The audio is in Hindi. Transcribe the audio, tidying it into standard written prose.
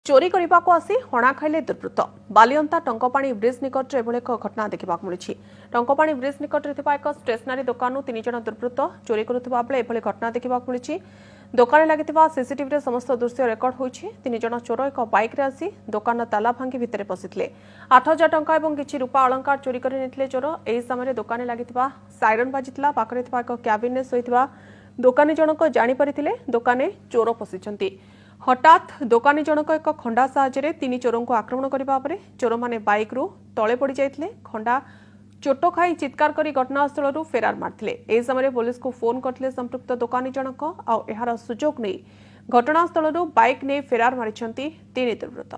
चोरी करने को आसी हणा खाइले दुर्वृत्त बालियंता टंकपाणी ब्रिज निकट एभली एक घटना देखा मिली। टंकपाणी ब्रिज निकट एक स्टेशनरी दुकान 3 जन दुर्वृत्त चोरी करुवा बेले एभली घटना देखा मिली। दुकान लगी सीसीटीवी समस्त दृश्य रेकर्ड होती। 3 जन चोर एक बाइक रे आसी दुकान ताला भांगी भितर पशिले 8,000 टंका और किसी रूपा अलंकार चोरी कर चोर। यह समय दुकान लगी साइरन बाजिला पाखे एक क्याबिन शोता दुकानी जनक जापर दुकान चोर पशिंट। हठात दुकानी जनक एक खंडा साहाय्य 3 चोरों को आक्रमण करने चोर मैंने बाइक रु तले पड़ जाते खंडा चोट खाई चित्कार कर घटनास्थल फेरार मारते। यह समय पुलिस को फोन करते संपृक्त दुकानी जनक और यार सुजोग नहीं घटनास्थल बाइक नहीं फेरार मारी 3 दुर्वृत्त।